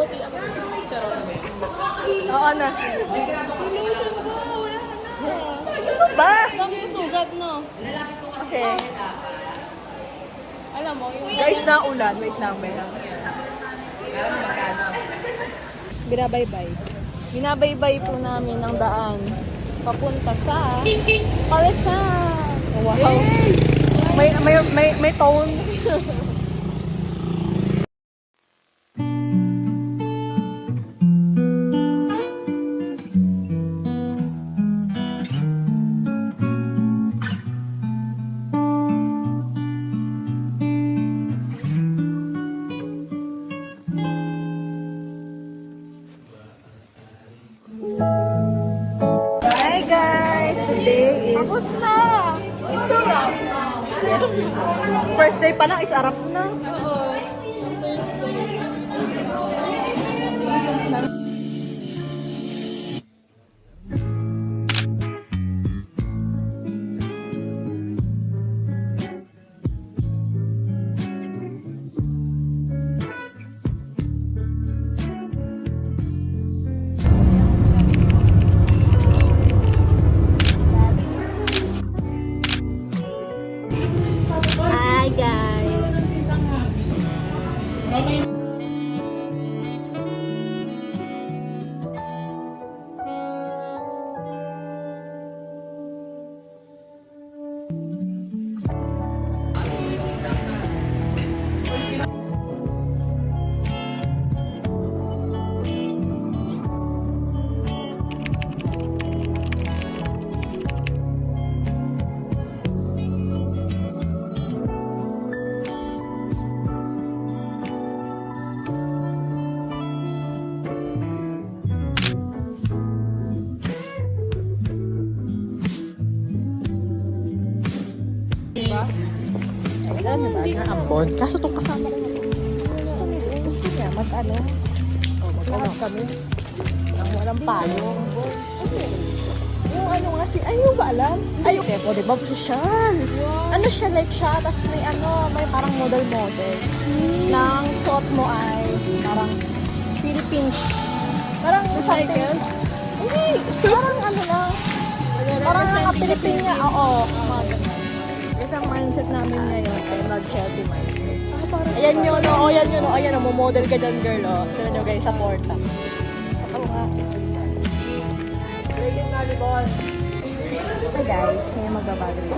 puti ako. Charot. Oo na. Pinusin ko. Wala na. Ano ba? Dami yung sugat, no? Kasi, Alam mo, yung... guys, naulan. Wait lang, meron. Binabaybay. Binabaybay po namin ang daan papunta sa Parisan. Oh, wow. May tone. Hi guys! Today is... It's a wrap. Yes. First day pa lang, it's a wrap na. Oo. Yung first day. Hi guys! Diba? Alam mo ba na ambon? Kaso itong kasama ko na to. Gusto niya, mag-ano? Mag-ano kami. Ang walang palo. Okay. Yung ano nga si, ay, yung ba alam? Ay, okay po, diba? Social. Ano siya, like siya, tapos may ano, may parang model-model. Nang suot mo ay parang Philippines. Parang something. Hindi, parang ano lang. Parang naka-Pilipin niya, oo. Kasi ang mindset namin ngayon ay mag-healthy mindset. Ayan yun, o. Ayan yun, o. Ayan, mo-model ka dyan, girl, o. Tignan nyo, guys, sa porta. Oo nga. Pwede nga, Libon. Hi, guys. Ngayon magbabago rin.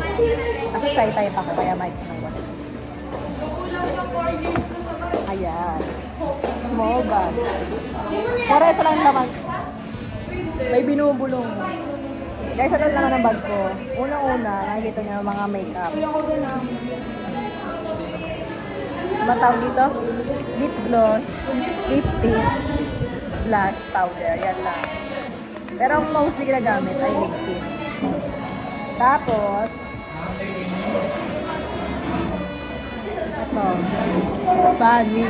Kasi shy type ako, kaya mic ng was. Ayan. Small bag. Pero ito lang naman. May binubulong. Guys, ito lang naman ang bag ko. Unang-una, nakikita niyo yung mga makeup. Ano tawag dito? Lip gloss, lip tint, blush, powder. Yan lang. Pero ang mostly ginagamit ay lip tint. Tapos, ito. Funny.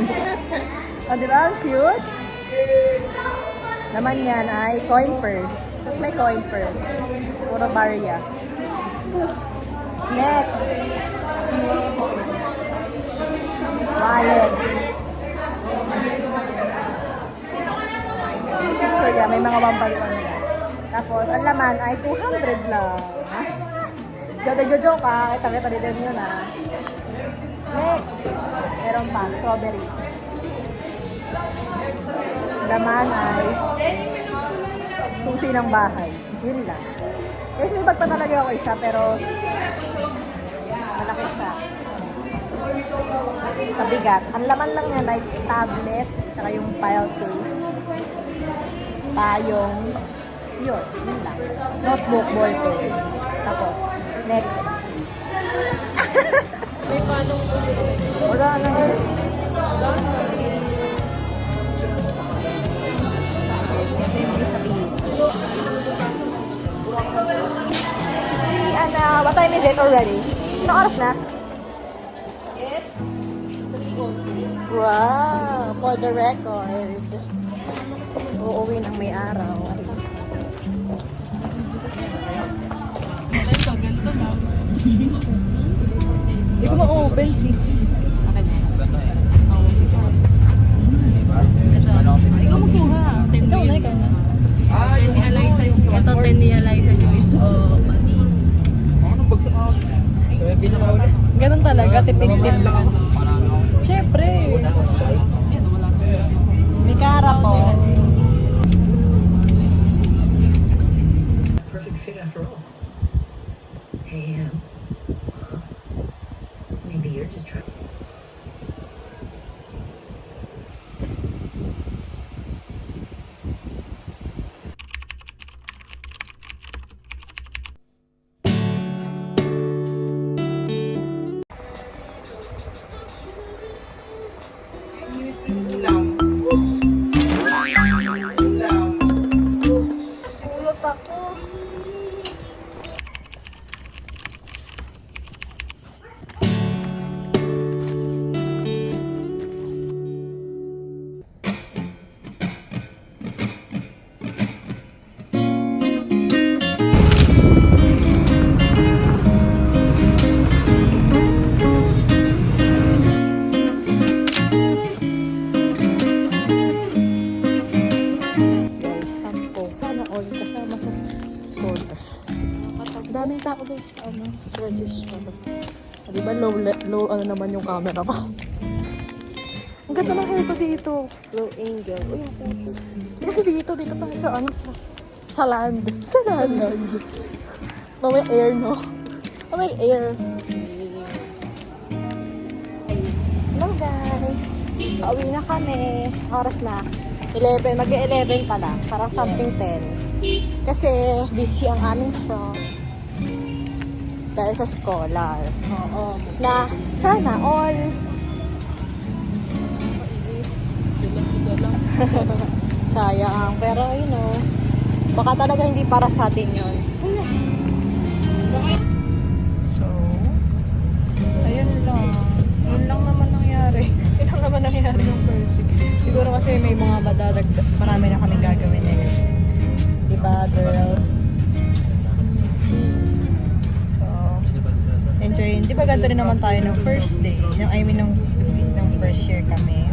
O, diba? Ang cute. Naman yan ay coin purse. Tapos may coin purse. Puro barya. Next. Wallet. So yeah, may mga wambalwan yan. Tapos, ang laman ay 200 lang. Jojo ka. Kita-kita din yun ha. Next. Meron pa. Strawberry. Laman ay susi ng bahay. Yun lang. Kasi may bag pa talaga ako isa, pero malaki siya. Kabigat. Ang laman lang niya ay tablet, tsaka yung file case. Tayong, yun lang. Notebook, ballpen. Tapos, next. May panong po sila. Wala na yun. What time is it already? Anong oras na? It's 3:03. Wow! For the record. Uuwi ng may araw. Ito, ganito na. Hindi ko ma-open sis. Akin na. Oh, because... Ito. register. Di ba low ano naman yung camera ko? Ang ganda ng hair ko dito. Low angle. Uy, ang puto. Kasi dito tayo sa ano, sa land. Sa land. No, may air, no? Oh, may air. Hello guys. Pauwi na kami. Oras na. 11. Mag-11 pala. Parang something 10. Kasi busy ang aming front. Dahil sa scholar. Oo. Na sana all. Sila lang. Sayang. Pero you know, baka talaga hindi para sa atin yun. So, ayun lang. Yun lang naman nangyari. Yun lang naman nangyari yung first week. Siguro kasi may mga marami na kami gagawin next week. Diba, girl? So, enjoy. Di ba ganito rin naman tayo ng first day? I mean, ng first year kami.